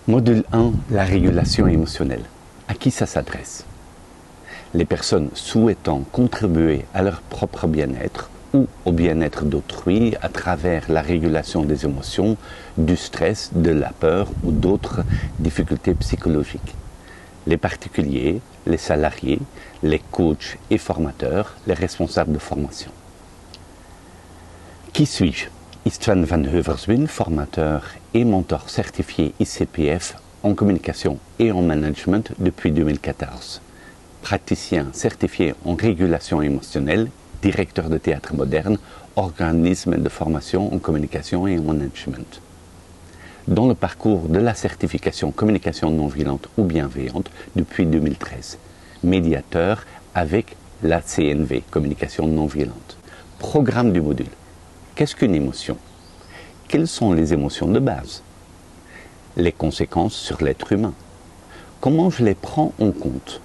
Module 1, la régulation émotionnelle. À qui ça s'adresse? Les personnes souhaitant contribuer à leur propre bien-être ou au bien-être d'autrui à travers la régulation des émotions, du stress, de la peur ou d'autres difficultés psychologiques. Les particuliers, les salariés, les coachs et formateurs, les responsables de formation. Qui suis-je? Istvan van Heuverswin, formateur et mentor certifié ICPF en communication et en management depuis 2014. Praticien certifié en régulation émotionnelle, directeur de théâtre moderne, organisme de formation en communication et en management. Dans le parcours de la certification communication non violente ou bienveillante depuis 2013. Médiateur avec la CNV, communication non violente. Programme du module. Qu'est-ce qu'une émotion? Quelles sont les émotions de base? Les conséquences sur l'être humain. Comment je les prends en compte?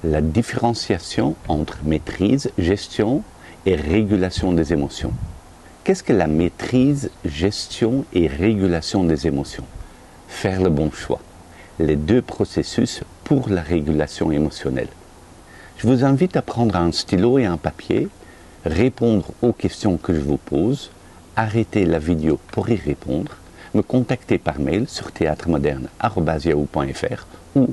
La différenciation entre maîtrise, gestion et régulation des émotions. Qu'est-ce que la maîtrise, gestion et régulation des émotions? Faire le bon choix. Les deux processus pour la régulation émotionnelle. Je vous invite à prendre un stylo et un papier, répondre aux questions que je vous pose, arrêter la vidéo pour y répondre, me contacter par mail sur théâtremoderne@yahoo.fr ou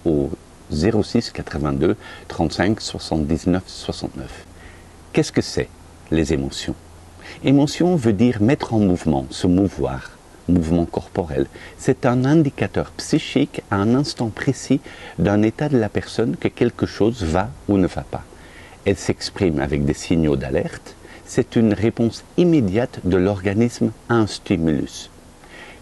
au 06 82 35 79 69. Qu'est-ce que c'est, les émotions? Émotion veut dire mettre en mouvement, se mouvoir, mouvement corporel. C'est un indicateur psychique à un instant précis d'un état de la personne que quelque chose va ou ne va pas. Elle s'exprime avec des signaux d'alerte. C'est une réponse immédiate de l'organisme à un stimulus.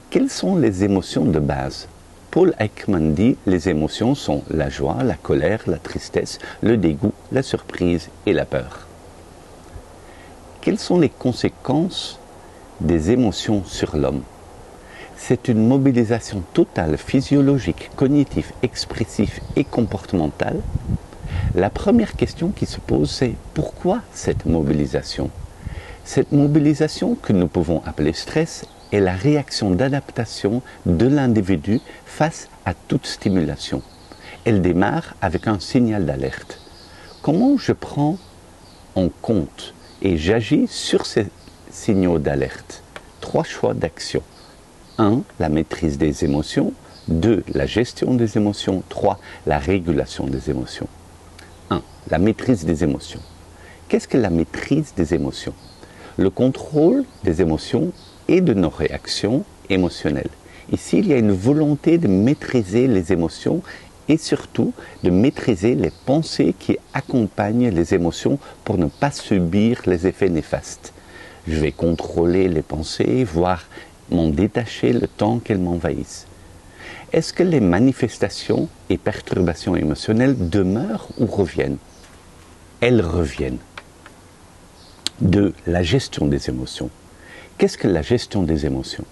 Quelles sont les émotions de base? Paul Ekman dit les émotions sont la joie, la colère, la tristesse, le dégoût, la surprise et la peur. Quelles sont les conséquences des émotions sur l'homme? C'est une mobilisation totale, physiologique, cognitive, expressive et comportementale. La première question qui se pose, c'est pourquoi cette mobilisation? Cette mobilisation, que nous pouvons appeler stress, est la réaction d'adaptation de l'individu face à toute stimulation. Elle démarre avec un signal d'alerte. Comment je prends en compte et j'agis sur ces signaux d'alerte? 3 choix d'action. 1. La maîtrise des émotions. 2. La gestion des émotions. 3. La régulation des émotions. 1. La maîtrise des émotions. Qu'est-ce que la maîtrise des émotions? Le contrôle des émotions et de nos réactions émotionnelles. Ici, il y a une volonté de maîtriser les émotions et surtout de maîtriser les pensées qui accompagnent les émotions pour ne pas subir les effets néfastes. Je vais contrôler les pensées, voire m'en détacher le temps qu'elles m'envahissent. Est-ce que les manifestations et perturbations émotionnelles demeurent ou reviennent? Elles reviennent. 2. La gestion des émotions. Qu'est-ce que la gestion des émotions?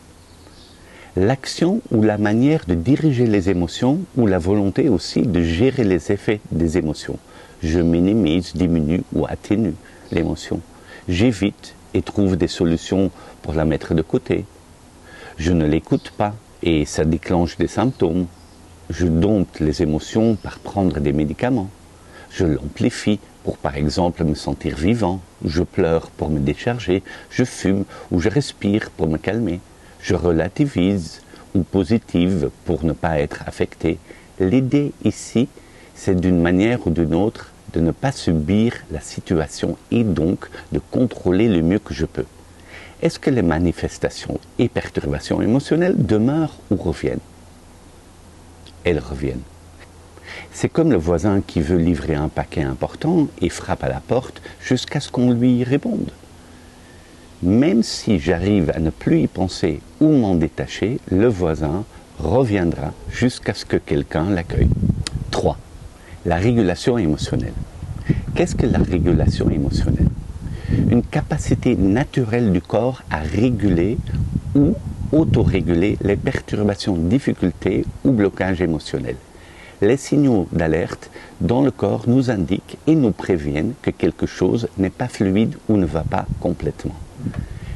L'action ou la manière de diriger les émotions ou la volonté aussi de gérer les effets des émotions. Je minimise, diminue ou atténue l'émotion. J'évite et trouve des solutions pour la mettre de côté. Je ne l'écoute pas et ça déclenche des symptômes. Je dompte les émotions par prendre des médicaments. Je l'amplifie pour par exemple me sentir vivant. Je pleure pour me décharger. Je fume ou je respire pour me calmer. Je relativise ou positive pour ne pas être affecté. L'idée ici, c'est d'une manière ou d'une autre de ne pas subir la situation et donc de contrôler le mieux que je peux. Est-ce que les manifestations et perturbations émotionnelles demeurent ou reviennent? Elles reviennent. C'est comme le voisin qui veut livrer un paquet important et frappe à la porte jusqu'à ce qu'on lui réponde. Même si j'arrive à ne plus y penser ou m'en détacher, le voisin reviendra jusqu'à ce que quelqu'un l'accueille. 3. La régulation émotionnelle. Qu'est-ce que la régulation émotionnelle? Une capacité naturelle du corps à réguler ou autoréguler les perturbations, difficultés ou blocages émotionnels. Les signaux d'alerte dans le corps nous indiquent et nous préviennent que quelque chose n'est pas fluide ou ne va pas complètement.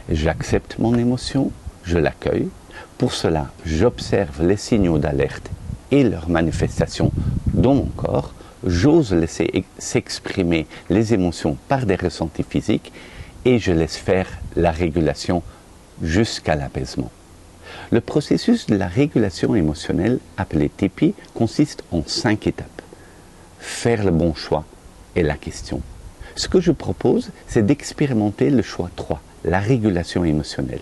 J'accepte mon émotion, je l'accueille, Pour cela, j'observe les signaux d'alerte et leurs manifestations dans mon corps. J'ose laisser s'exprimer les émotions par des ressentis physiques et je laisse faire la régulation jusqu'à l'apaisement. Le processus de la régulation émotionnelle, appelé TEPI, consiste en 5 étapes. Faire le bon choix est la question. Ce que je propose, c'est d'expérimenter le choix 3, la régulation émotionnelle.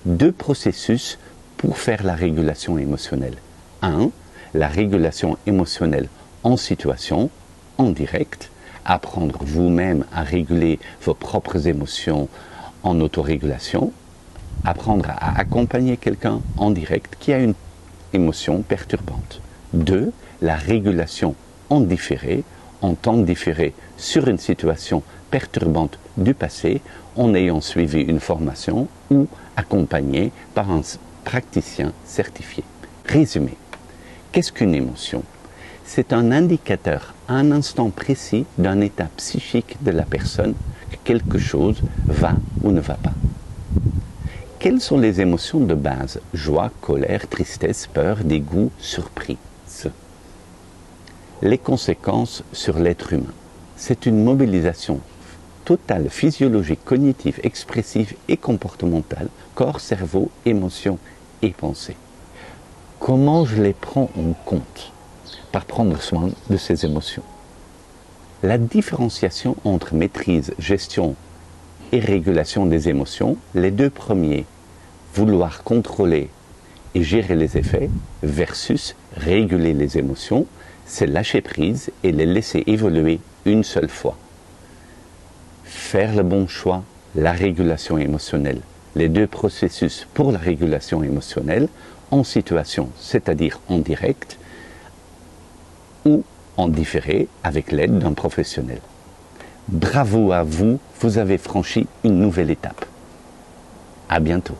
2 processus pour faire la régulation émotionnelle. 1. La régulation émotionnelle en situation, en direct. Apprendre vous-même à réguler vos propres émotions en autorégulation. Apprendre à accompagner quelqu'un en direct qui a une émotion perturbante. 2. La régulation en différé, en temps différé sur une situation perturbante du passé en ayant suivi une formation ou accompagné par un praticien certifié. Résumé. Qu'est-ce qu'une émotion? C'est un indicateur à un instant précis d'un état psychique de la personne que quelque chose va ou ne va pas. Quelles sont les émotions de base? Joie, colère, tristesse, peur, dégoût, surprise. Les conséquences sur l'être humain. C'est une mobilisation totale, physiologique, cognitive, expressive et comportementale, corps, cerveau, émotions et pensées. Comment je les prends en compte? Par prendre soin de ces émotions. La différenciation entre maîtrise, gestion et régulation des émotions, les 2 premiers, vouloir contrôler et gérer les effets, versus réguler les émotions, c'est lâcher prise et les laisser évoluer une seule fois. Faire le bon choix, la régulation émotionnelle. Les 2 processus pour la régulation émotionnelle, en situation, c'est-à-dire en direct, ou en différé avec l'aide d'un professionnel. Bravo à vous, vous avez franchi une nouvelle étape. À bientôt.